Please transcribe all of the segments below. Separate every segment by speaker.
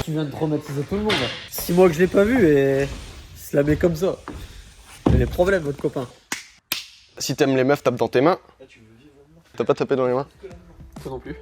Speaker 1: Tu viens de traumatiser tout le monde. 6 mois que je l'ai pas vu et il se la met comme ça. Il a des problèmes, votre copain.
Speaker 2: Si t'aimes les meufs, tape dans tes mains. T'as pas tapé dans les mains?
Speaker 1: Toi non plus.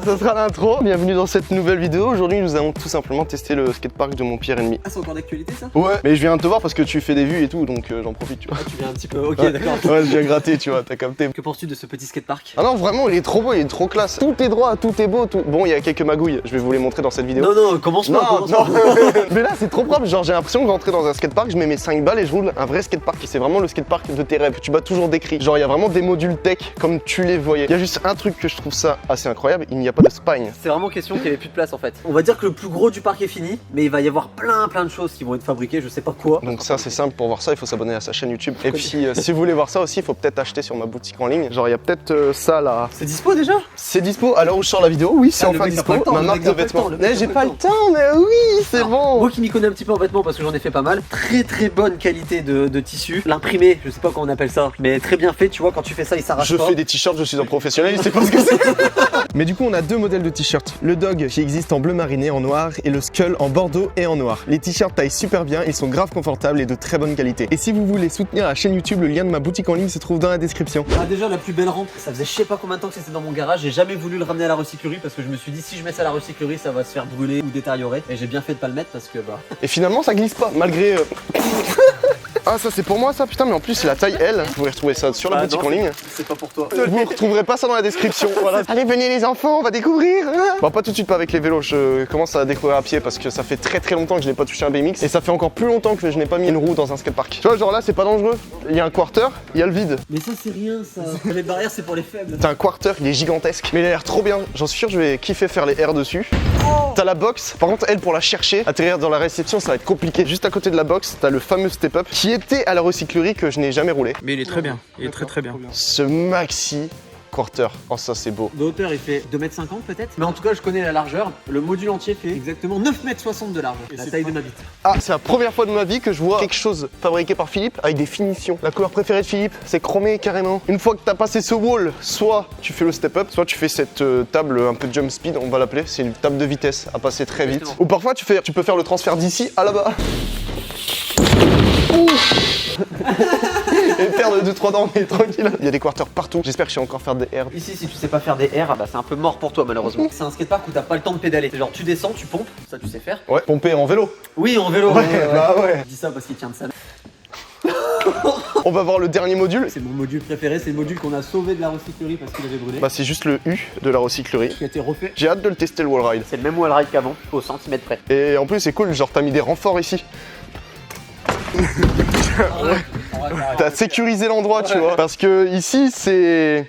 Speaker 2: Ça sera l'intro. Bienvenue dans cette nouvelle vidéo. Aujourd'hui, nous allons tout simplement tester le skatepark de mon pire ennemi.
Speaker 1: Ah, c'est encore d'actualité ça?
Speaker 2: Ouais, mais je viens de te voir parce que tu fais des vues et tout, donc j'en profite, tu vois.
Speaker 1: Ah, tu viens un petit peu. Ok,
Speaker 2: ouais.
Speaker 1: d'accord.
Speaker 2: Ouais, je viens gratter, tu vois, t'as capté.
Speaker 1: Que penses-tu de ce petit skatepark?
Speaker 2: Ah non, vraiment, il est trop beau, il est trop classe. Tout est droit, tout est beau. Tout... Bon, il y a quelques magouilles, je vais vous les montrer dans cette vidéo.
Speaker 1: Non, commence pas.
Speaker 2: Non,
Speaker 1: commence
Speaker 2: non.
Speaker 1: pas.
Speaker 2: Mais là, c'est trop propre. Genre, j'ai l'impression de rentrer dans un skatepark, je mets mes 5 balles et je roule un vrai skatepark. C'est vraiment le skatepark de tes rêves. Tu m'as toujours décrit. Genre, il y a vraiment des modules tech comme tu les voyais. Il y a juste un truc que je trouve ça assez incroyable, il n'y a pas de spine.
Speaker 1: C'est vraiment question qu'il n'y avait plus de place en fait. On va dire que le plus gros du parc est fini, mais il va y avoir plein de choses qui vont être fabriquées, je sais pas quoi.
Speaker 2: Donc ça c'est simple, pour voir ça il faut s'abonner à sa chaîne YouTube. Et puis si vous voulez voir ça aussi, il faut peut-être acheter sur ma boutique en ligne. Genre il y a peut-être ça là.
Speaker 1: C'est dispo déjà?
Speaker 2: C'est dispo, à l'heure où je sors la vidéo, oui c'est enfin dispo. Ma marque de vêtements. Mais j'ai pas le temps, mais oui c'est bon.
Speaker 1: Moi qui m'y connais un petit peu en vêtements parce que j'en ai fait pas mal. Très bonne qualité de tissu. L'imprimé, je sais pas comment on appelle ça, mais très bien fait, tu vois, quand tu fais ça il s'arrache pas.
Speaker 2: Je fais des t-shirts, je suis un professionnel, il sait pas ce que c'est. Mais du coup on a deux modèles de t-shirts. Le Dog qui existe en bleu mariné en noir et le Skull en bordeaux et en noir. Les t-shirts taillent super bien, ils sont grave confortables et de très bonne qualité. Et si vous voulez soutenir la chaîne YouTube, le lien de ma boutique en ligne se trouve dans la description.
Speaker 1: Ah déjà la plus belle rampe, ça faisait je sais pas combien de temps que c'était dans mon garage, j'ai jamais voulu le ramener à la recyclerie parce que je me suis dit si je mets ça à la recyclerie ça va se faire brûler ou détériorer et j'ai bien fait de pas le mettre parce que bah...
Speaker 2: Et finalement ça glisse pas malgré... Ah ça c'est pour moi ça putain mais en plus c'est la taille L. Vous pouvez retrouver ça sur la boutique en ligne.
Speaker 1: C'est pas pour toi.
Speaker 2: Vous retrouverez pas ça dans la description. Voilà. Allez venez les enfants, on va découvrir. Bon pas tout de suite pas avec les vélos, je commence à découvrir à pied parce que ça fait très longtemps que je n'ai pas touché un BMX et ça fait encore plus longtemps que je n'ai pas mis une roue dans un skatepark. Tu vois genre là c'est pas dangereux. Il y a un quarter, il y a le vide.
Speaker 1: Mais ça c'est rien ça. Les barrières c'est pour les faibles.
Speaker 2: T'as un quarter, il est gigantesque mais il a l'air trop bien. J'en suis sûr je vais kiffer faire les airs dessus. T'as la box, par contre elle pour la chercher, atterrir dans la réception ça va être compliqué. Juste à côté de la box, t'as le fameux step-up qui était à la recyclerie que je n'ai jamais roulé.
Speaker 3: Mais il est très bien, il est très bien.
Speaker 2: Ce maxi quarter, oh ça c'est beau.
Speaker 1: De hauteur il fait 2,50 m peut-être. Mais en tout cas je connais la largeur. Le module entier fait exactement 9,60 m de large. La taille de ma bite.
Speaker 2: Ah c'est la première fois de ma vie que je vois quelque chose fabriqué par Philippe avec des finitions. La couleur préférée de Philippe, c'est chromé carrément. Une fois que t'as passé ce wall, soit tu fais le step up, soit tu fais cette table un peu jump speed, on va l'appeler. C'est une table de vitesse à passer très vite.
Speaker 1: Exactement.
Speaker 2: Ou parfois tu peux faire le transfert d'ici à là-bas. Et perdre 2-3 dents mais tranquille. Il y a des quarters partout, j'espère que je sais encore faire des airs.
Speaker 1: Ici si tu sais pas faire des airs, bah c'est un peu mort pour toi malheureusement. C'est un skatepark où t'as pas le temps de pédaler. C'est genre tu descends, tu pompes, ça tu sais faire.
Speaker 2: Ouais, pomper en vélo.
Speaker 1: Oui en vélo.
Speaker 2: Ouais, bah ouais.
Speaker 1: Je dis ça parce qu'il tient de ça.
Speaker 2: On va voir le dernier module.
Speaker 1: C'est mon module préféré, c'est le module qu'on a sauvé de la recyclerie parce qu'il avait brûlé.
Speaker 2: Bah c'est juste le U de la recyclerie.
Speaker 1: Qui a été refait.
Speaker 2: J'ai hâte de le tester le wall ride.
Speaker 1: C'est le même wall ride qu'avant, au centimètre près.
Speaker 2: Et en plus c'est cool, genre t'as mis des renforts ici. T'as sécurisé l'endroit, tu vois. Parce que ici, c'est...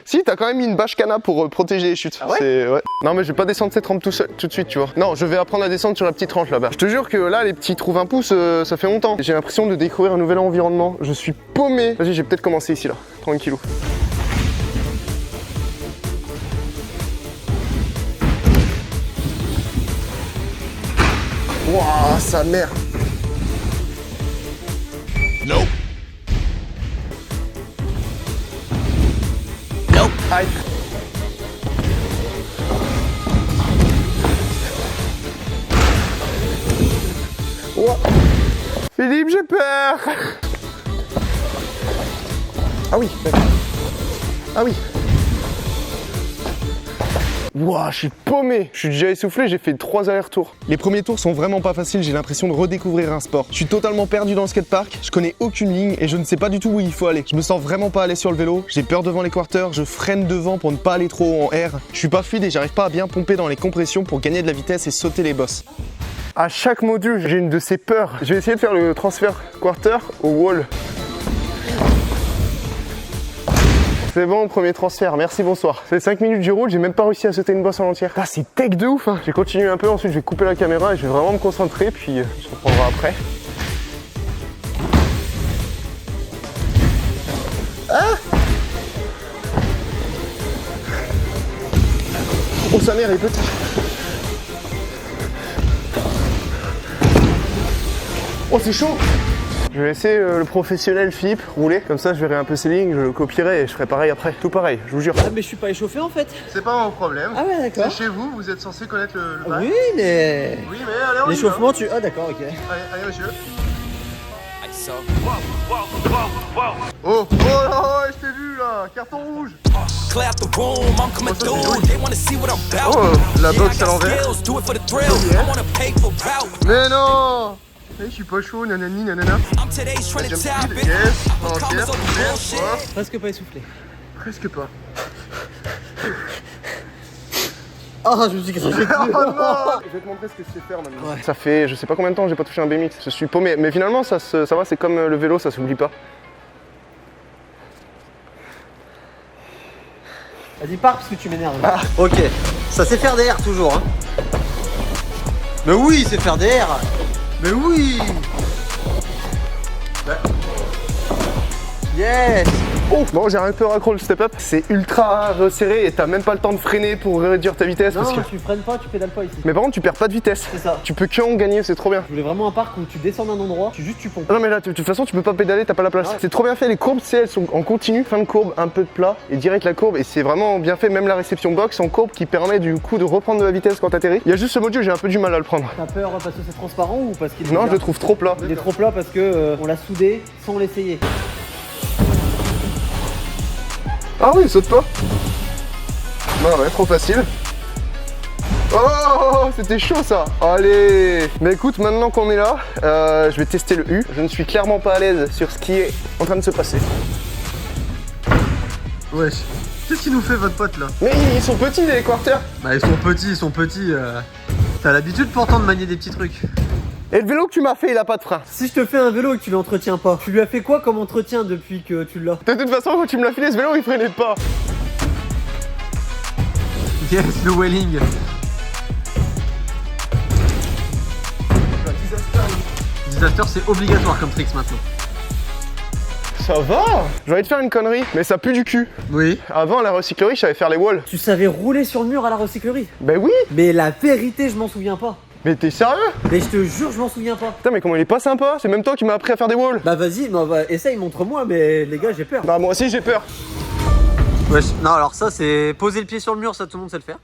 Speaker 2: Si, t'as quand même mis une bâche cana pour protéger les chutes.
Speaker 1: Ah ouais
Speaker 2: Ouais. Non, mais je vais pas descendre cette rampe tout de suite, tu vois. Non, je vais apprendre à descendre sur la petite rampe là-bas. Je te jure que là, les petits trous 20 pouces, ça fait longtemps. J'ai l'impression de découvrir un nouvel environnement. Je suis paumé. Vas-y, j'ai peut-être commencé ici, là. Tranquillou. Wouah, sa mère. Nope. Nope. Aïe. Ouah. Philippe, j'ai peur. Ah oui. Ah oui. Wouah, je suis paumé. Je suis déjà essoufflé, j'ai fait 3 allers-retours. Les premiers tours sont vraiment pas faciles, j'ai l'impression de redécouvrir un sport. Je suis totalement perdu dans le skatepark, je connais aucune ligne et je ne sais pas du tout où il faut aller. Je me sens vraiment pas aller sur le vélo, j'ai peur devant les quarters, je freine devant pour ne pas aller trop haut en air. Je suis pas fluide et j'arrive pas à bien pomper dans les compressions pour gagner de la vitesse et sauter les bosses. À chaque module, j'ai une de ces peurs. Je vais essayer de faire le transfert quarter au wall. C'est bon, premier transfert, merci, bonsoir. C'est 5 minutes du roule, j'ai même pas réussi à sauter une bosse en entière. Ah, c'est tech de ouf, hein. Je vais continuer un peu, ensuite je vais couper la caméra et je vais vraiment me concentrer, puis je reprendrai après. Ah! Oh, sa mère est petite. Oh, c'est chaud! Je vais laisser le professionnel Philippe rouler, comme ça je verrai un peu ses lignes, je le copierai et je ferai pareil après. Tout pareil, je vous jure.
Speaker 1: Ah mais je suis pas échauffé en fait.
Speaker 2: C'est pas mon problème.
Speaker 1: Ah ouais d'accord.
Speaker 2: C'est chez vous, vous êtes censé connaître le bail.
Speaker 1: Oui mais...
Speaker 2: Oui mais allez on y va.
Speaker 1: L'échauffement tu... Ah d'accord ok.
Speaker 2: Allez monsieur. Oh là, je t'ai vu là, carton rouge. Oh, la boxe à l'envers. Mais non. Je suis pas chaud, nanani, nanana. Yes,
Speaker 1: Presque pas essoufflé.
Speaker 2: presque pas.
Speaker 1: Ah je me suis craché dessus.
Speaker 2: Oh non. Je vais te montrer ce que je sais faire maintenant. Ouais. Ça fait je sais pas combien de temps que j'ai pas touché un BMX. Je suis paumé, mais finalement ça va, c'est comme le vélo, ça s'oublie pas.
Speaker 1: Vas-y pars parce que tu m'énerves. Ah. Ok, ça sait faire des airs toujours hein. Mais oui c'est faire des airs. Mais oui. Ouais. Yes.
Speaker 2: Oh, bon j'ai un peu raccro le step-up, c'est ultra resserré et t'as même pas le temps de freiner pour réduire ta vitesse.
Speaker 1: Non,
Speaker 2: parce que...
Speaker 1: tu freines pas, tu pédales pas ici.
Speaker 2: Mais par contre tu perds pas de vitesse.
Speaker 1: C'est ça.
Speaker 2: Tu peux que en gagner, c'est trop bien.
Speaker 1: Je voulais vraiment un parc où tu descends d'un endroit, tu pompes.
Speaker 2: Non mais là de toute façon tu peux pas pédaler, t'as pas la place. Ouais. C'est trop bien fait, les courbes elles sont en continu, fin de courbe, un peu de plat et direct la courbe et c'est vraiment bien fait, même la réception box en courbe qui permet du coup de reprendre de la vitesse quand t'atterris. Il y a juste ce module, j'ai un peu du mal à le prendre.
Speaker 1: T'as peur parce que c'est transparent ou parce qu'il est...
Speaker 2: Non je le trouve trop plat.
Speaker 1: Il est trop plat parce que on l'a soudé sans l'essayer.
Speaker 2: Ah oui, saute pas. Non ouais, trop facile. Oh, c'était chaud ça. Allez. Mais écoute, maintenant qu'on est là, je vais tester le U. Je ne suis clairement pas à l'aise sur ce qui est en train de se passer.
Speaker 3: Wesh, qu'est-ce qu'il nous fait votre pote là?
Speaker 2: Mais ils sont petits les quarters.
Speaker 3: Bah ils sont petits. T'as l'habitude pourtant de manier des petits trucs.
Speaker 2: Et le vélo que tu m'as fait, il a pas de frein.
Speaker 1: Si je te fais un vélo et que tu l'entretiens pas, tu lui as fait quoi comme entretien depuis que tu l'as?
Speaker 2: De toute façon, quand tu me l'as filé, ce vélo, il freinait pas.
Speaker 3: Yes, le welling. Disaster, c'est obligatoire comme tricks maintenant.
Speaker 2: Ça va. J'ai envie de faire une connerie, mais ça pue du cul.
Speaker 3: Oui.
Speaker 2: Avant, à la recyclerie, je savais faire les walls.
Speaker 1: Tu savais rouler sur le mur à la recyclerie?
Speaker 2: Ben oui.
Speaker 1: Mais la vérité, je m'en souviens pas.
Speaker 2: Mais t'es sérieux?
Speaker 1: Mais je te jure, je m'en souviens pas.
Speaker 2: Putain, mais comment il est pas sympa? C'est même toi qui m'as appris à faire des walls.
Speaker 1: Bah vas-y, essaye, montre-moi, mais les gars, j'ai peur.
Speaker 2: Bah moi aussi j'ai peur.
Speaker 1: Wesh, non alors ça c'est poser le pied sur le mur, ça tout le monde sait le faire.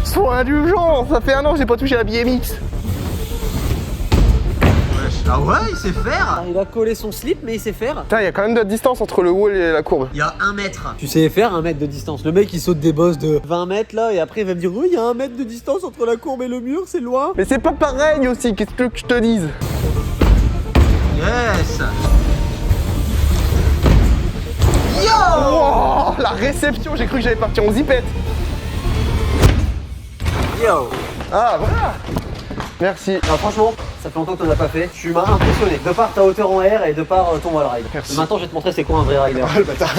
Speaker 2: Sois indulgent, ça fait un an que j'ai pas touché à BMX.
Speaker 3: Ah ouais, il sait faire.
Speaker 1: Il a collé son slip, mais il sait faire.
Speaker 2: Putain, il y a quand même de la distance entre le wall et la courbe.
Speaker 3: Il y a 1 mètre.
Speaker 1: Tu sais faire 1 mètre de distance. Le mec il saute des bosses de 20 mètres là, et après il va me dire oui, il y a 1 mètre de distance entre la courbe et le mur, c'est loin.
Speaker 2: Mais c'est pas pareil aussi, qu'est-ce que je te dise?
Speaker 3: Yes.
Speaker 2: Oh, la réception, j'ai cru que j'allais partir en zipette.
Speaker 1: Yo.
Speaker 2: Ah voilà. Merci.
Speaker 1: Alors franchement, ça fait longtemps que t'en as pas fait. Tu m'as impressionné. De par ta hauteur en air et de par ton wall ride.
Speaker 2: Merci.
Speaker 1: Maintenant je vais te montrer c'est quoi un vrai rider.
Speaker 2: Ah, le bâtard.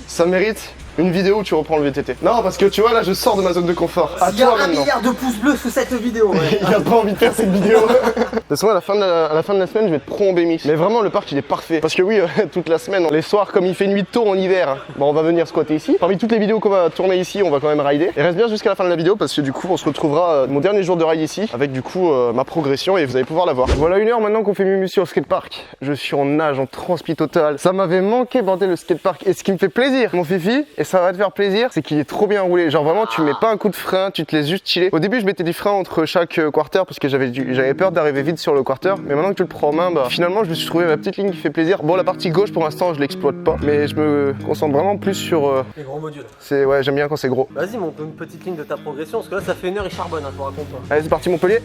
Speaker 2: Ça mérite une vidéo où tu reprends le VTT. Non, parce que tu vois, là, je sors de ma zone de confort. À
Speaker 1: Il y a
Speaker 2: toi
Speaker 1: 1
Speaker 2: maintenant.
Speaker 1: milliard de pouces bleus sous cette vidéo. Ouais.
Speaker 2: Il a pas envie de faire cette vidéo. De toute façon, à la fin de la semaine, je vais être pro en BMX. Mais vraiment, le parc, il est parfait. Parce que oui, toute la semaine, les soirs, comme il fait nuit de tour en hiver, hein, bon, on va venir squatter ici. Parmi toutes les vidéos qu'on va tourner ici, on va quand même rider. Et reste bien jusqu'à la fin de la vidéo parce que du coup, on se retrouvera mon dernier jour de ride ici avec du coup ma progression et vous allez pouvoir la voir. Voilà 1 heure maintenant qu'on fait Mumu sur le skatepark. Je suis en nage, en transpi total. Ça m'avait manqué, bordel, le skatepark. Et ce qui me fait plaisir, mon fifi, et ça va te faire plaisir, c'est qu'il est trop bien roulé. Genre vraiment, tu mets pas un coup de frein, tu te laisses juste chiller. Au début, je mettais du frein entre chaque quarter parce que j'avais peur d'arriver vite sur le quarter. Mais maintenant que tu le prends en main, bah finalement, je me suis trouvé ma petite ligne qui fait plaisir. Bon, la partie gauche pour l'instant, je l'exploite pas, mais je me concentre vraiment plus sur.
Speaker 1: Les gros modules.
Speaker 2: C'est ouais, j'aime bien quand c'est gros.
Speaker 1: Vas-y, monte une petite ligne de ta progression parce que là ça fait 1 heure, il charbonne, hein, je vous raconte pas.
Speaker 2: Allez, c'est parti, Montpellier.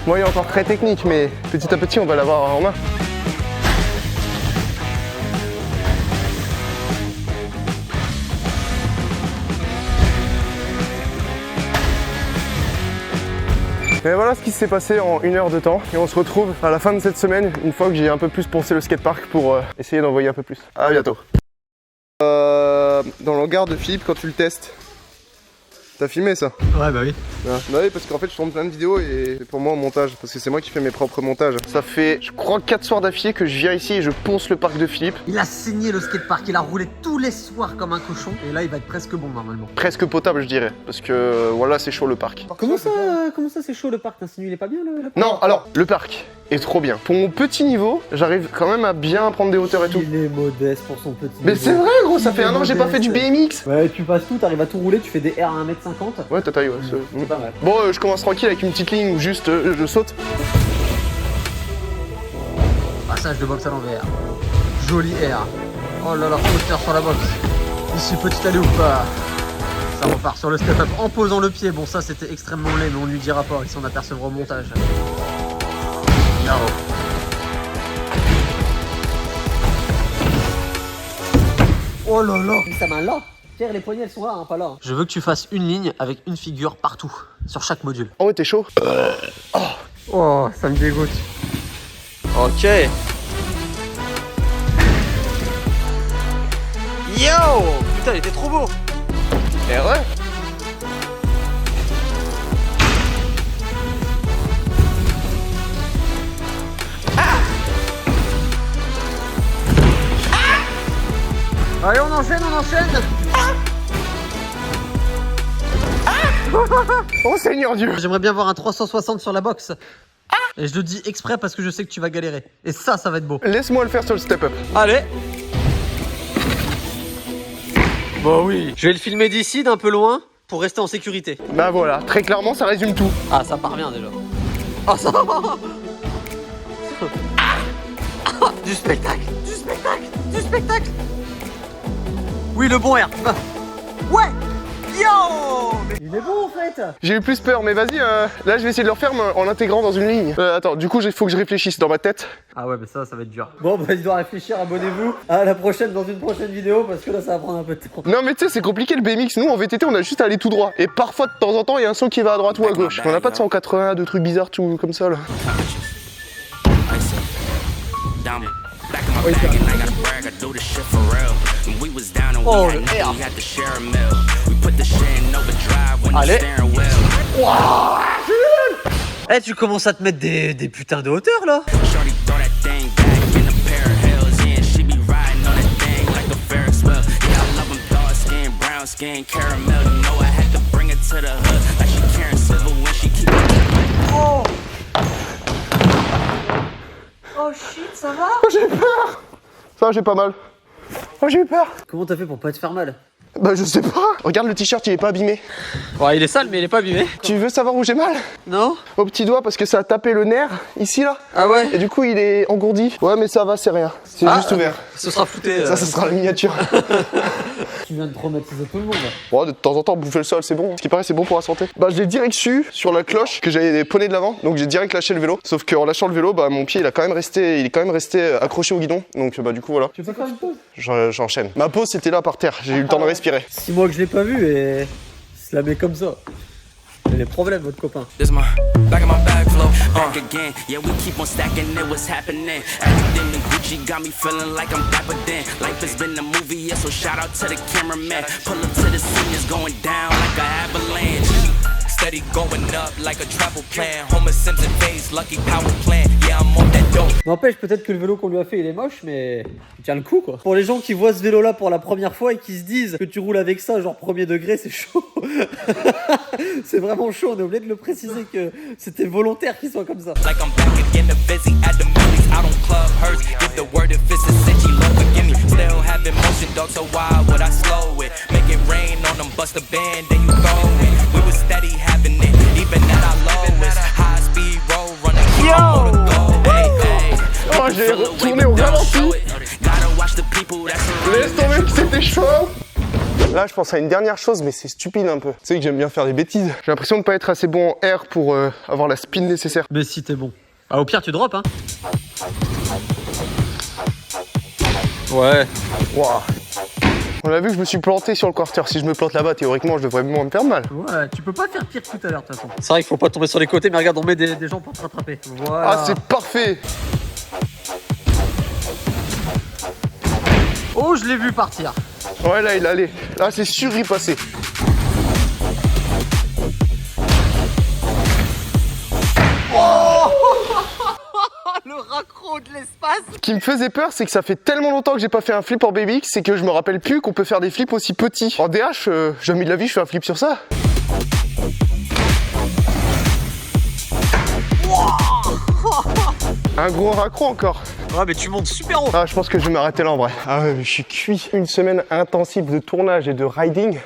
Speaker 2: Bon, il est encore très technique, mais petit à petit, on va l'avoir en main. Et voilà ce qui s'est passé en 1 heure de temps. Et on se retrouve à la fin de cette semaine, une fois que j'ai un peu plus poncé le skatepark pour essayer d'envoyer un peu plus. À bientôt. Dans le hangar de Philippe, quand tu le testes, T'as filmé ça?
Speaker 3: Ouais, bah oui.
Speaker 2: Bah oui, parce qu'en fait je tourne plein de vidéos et c'est pour moi au montage, parce que c'est moi qui fais mes propres montages. Ça fait, je crois, 4 soirs d'affilée que je viens ici et je ponce le parc de Philippe.
Speaker 1: Il a saigné le skatepark, il a roulé tous les soirs comme un cochon. Et là, il va être presque bon normalement.
Speaker 2: Presque potable, je dirais, parce que voilà, c'est chaud le parc.
Speaker 1: Comment ça c'est chaud le parc? T'insinues, il est pas bien le parc?
Speaker 2: Non, alors, le parc est trop bien. Pour mon petit niveau, j'arrive quand même à bien prendre des hauteurs et tout.
Speaker 1: Il est modeste pour son petit
Speaker 2: Mais
Speaker 1: niveau.
Speaker 2: c'est vrai, gros, ça fait un an que j'ai pas fait du BMX.
Speaker 1: Ouais, tu passes tout, t'arrives à tout rouler, tu fais des R à 1m50.
Speaker 2: Ouais, ta taille, ouais.
Speaker 1: C'est pas mal.
Speaker 2: Bon, je commence tranquille avec une petite ligne où juste je saute.
Speaker 1: Passage de boxe à l'envers. Joli R. Oh là là, hauteur sur la boxe. Ici, petit alley ou pas. Ça repart sur le step-up en posant le pied. Bon, ça c'était extrêmement laid, mais on lui dira pas. Il s'en apercevra au montage. Yo. Oh là là. Sa main là. Pierre, les poignets elles sont là, hein, pas là. Je veux que tu fasses une ligne avec une figure partout, sur chaque module.
Speaker 2: Oh, ouais, t'es chaud.
Speaker 3: Oh, ça me dégoûte.
Speaker 1: Ok. Yo. Putain, il était trop beau.
Speaker 2: Et ouais.
Speaker 1: Allez, on enchaîne, on enchaîne.
Speaker 2: Oh Seigneur Dieu.
Speaker 1: J'aimerais bien voir un 360 sur la boxe. Et je le dis exprès parce que je sais que tu vas galérer. Et ça va être beau.
Speaker 2: Laisse-moi le faire sur le step-up.
Speaker 1: Allez. Bon oui. Je vais le filmer d'ici, d'un peu loin, pour rester en sécurité.
Speaker 2: Bah voilà, très clairement, ça résume tout.
Speaker 1: Ah, ça part bien déjà. Oh, ça Du spectacle. Du spectacle. Du spectacle. Oui, le bon air. Ouais. Yo. Il est bon en fait.
Speaker 2: J'ai eu plus peur, mais vas-y, là je vais essayer de le refaire mais en l'intégrant dans une ligne. Attends, du coup il faut que je réfléchisse dans ma tête.
Speaker 1: Ah ouais, mais ça va être dur. Bon, bah il doit réfléchir, abonnez-vous à la prochaine dans une prochaine vidéo parce que là ça va prendre un peu de temps.
Speaker 2: Non mais tu sais, c'est compliqué le BMX, nous en VTT on a juste à aller tout droit. Et parfois de temps en temps il y a un son qui va à droite ou à gauche. On a pas de 180, de trucs bizarres tout comme ça là.
Speaker 1: Oh le R. Allez. Eh, tu commences à te mettre des putains de hauteur là. Oh. Oh shit, ça va?
Speaker 2: Oh j'ai peur. Ça j'ai pas mal. Oh j'ai eu peur.
Speaker 1: Comment t'as fait pour pas te faire mal?
Speaker 2: Bah je sais pas. Regarde le t-shirt, il est pas abîmé.
Speaker 1: Ouais, il est sale mais il est pas abîmé.
Speaker 2: Tu veux savoir où j'ai mal?
Speaker 1: Non?
Speaker 2: Au petit doigt parce que ça a tapé le nerf, ici là.
Speaker 1: Ah ouais?
Speaker 2: Et du coup il est engourdi. Ouais mais ça va, c'est rien. C'est juste ouvert.
Speaker 1: Ce sera flouté.
Speaker 2: Ça sera la miniature.
Speaker 1: Tu viens de traumatiser tout le monde.
Speaker 2: Bon, de temps en temps, bouffer le sol, c'est bon. Ce qui paraît, c'est bon pour la santé. Bah, je l'ai direct su sur la cloche que j'avais des poneys de l'avant, donc j'ai direct lâché le vélo. Sauf qu'en lâchant le vélo, bah, mon pied, il est quand même resté accroché au guidon. Donc, bah, du coup, voilà.
Speaker 1: Tu fais faire une pause?
Speaker 2: J'enchaîne. Ma pause, c'était là par terre. J'ai eu le temps de respirer.
Speaker 1: 6 mois que je l'ai pas vu et il se la met comme ça. Il a des problèmes, votre copain.
Speaker 4: This my back of my bag flow. Back again. Yeah, we keep on stacking it. What's happening? Everything in Gucci got me feeling like I'm dapper then. Life has been a movie, yeah, so shout out to the cameraman. Pull up to the scene, it's going down like an avalanche. Steady going up like a travel plan. Homer Simpson phase, lucky power plan. Yeah, I'm on that dope.
Speaker 1: N'empêche, peut-être que le vélo qu'on lui a fait, il est moche, mais il tient le coup, quoi. Pour les gens qui voient ce vélo-là pour la première fois et qui se disent que tu roules avec ça, genre premier degré, c'est chaud. C'est vraiment chaud, on est obligé de le préciser que c'était volontaire qu'il soit comme ça.
Speaker 4: Like I'm back again, the busy at the movies. Out on club hurts. Give the word if it's a cinch, love forgive me. Still having motion, dog, so why would I slow it? Make it rain on them, bust a band, then you throw it. We was steady having it, even at our lowest. High speed road running, keep on the go. Hey, hey.
Speaker 2: Oh, j'ai retourné au ralenti. Laisse tomber que c'était chaud. Là, je pense à une dernière chose, mais c'est stupide un peu. Tu sais que j'aime bien faire des bêtises. J'ai l'impression de pas être assez bon en air pour avoir la spin nécessaire.
Speaker 1: Mais si t'es bon. Ah, au pire, tu drops, hein. Ouais.
Speaker 2: Wow. On a vu que je me suis planté sur le quarter. Si je me plante là-bas, théoriquement, je devrais moins me faire mal.
Speaker 1: Ouais, tu peux pas faire pire tout à l'heure, de toute façon. C'est vrai qu'il faut pas tomber sur les côtés, mais regarde, on met des gens pour te rattraper. Voilà.
Speaker 2: Ah, c'est parfait.
Speaker 1: Oh, je l'ai vu partir.
Speaker 2: Ouais, là, il allait. Là, c'est sûr, il passait.
Speaker 1: dégueulasse.
Speaker 2: Ce qui me faisait peur, c'est que ça fait tellement longtemps que j'ai pas fait un flip en BMX, c'est que je me rappelle plus qu'on peut faire des flips aussi petits. En DH, jamais de la vie je fais un flip sur ça. Un gros raccro encore.
Speaker 1: Ouais, mais tu montes super haut.
Speaker 2: Ah, je pense que je vais m'arrêter là en vrai. Ah ouais, mais je suis cuit. Une semaine intensive de tournage et de riding.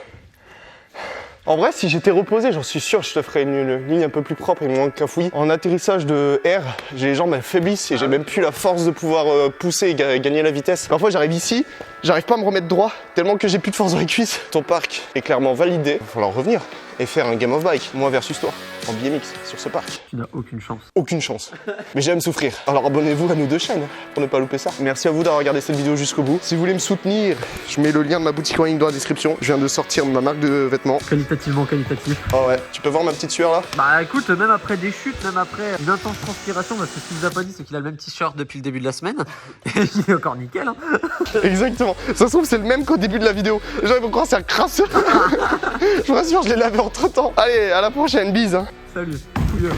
Speaker 2: En vrai, si j'étais reposé, j'en suis sûr, je te ferais une ligne un peu plus propre et moins cafouille. En atterrissage de air, j'ai les jambes, elles faiblissent et j'ai même plus la force de pouvoir pousser et gagner la vitesse. Parfois, j'arrive ici, j'arrive pas à me remettre droit, tellement que j'ai plus de force dans les cuisses. Ton parc est clairement validé. Il va falloir revenir et faire un game of bike, moi versus toi, en BMX, sur ce parc.
Speaker 1: Tu n'as aucune chance.
Speaker 2: Aucune chance. Mais j'aime souffrir. Alors abonnez-vous à nos deux chaînes pour ne pas louper ça. Merci à vous d'avoir regardé cette vidéo jusqu'au bout. Si vous voulez me soutenir, je mets le lien de ma boutique en ligne dans la description. Je viens de sortir ma marque de vêtements.
Speaker 1: Qualitativement qualitatif.
Speaker 2: Oh ouais, tu peux voir ma petite sueur là?
Speaker 1: Bah écoute, même après des chutes, même après une intense transpiration, parce que ce qu'il nous a pas dit, c'est qu'il a le même t-shirt depuis le début de la semaine. Et il est encore nickel, hein.
Speaker 2: Exactement. Ça se trouve, c'est le même qu'au début de la vidéo. Les gens vont croire que c'est un crasseux. Je vous rassure, je l'ai lavé entre temps. Allez, à la prochaine, bise.
Speaker 1: Salut, pouilleux.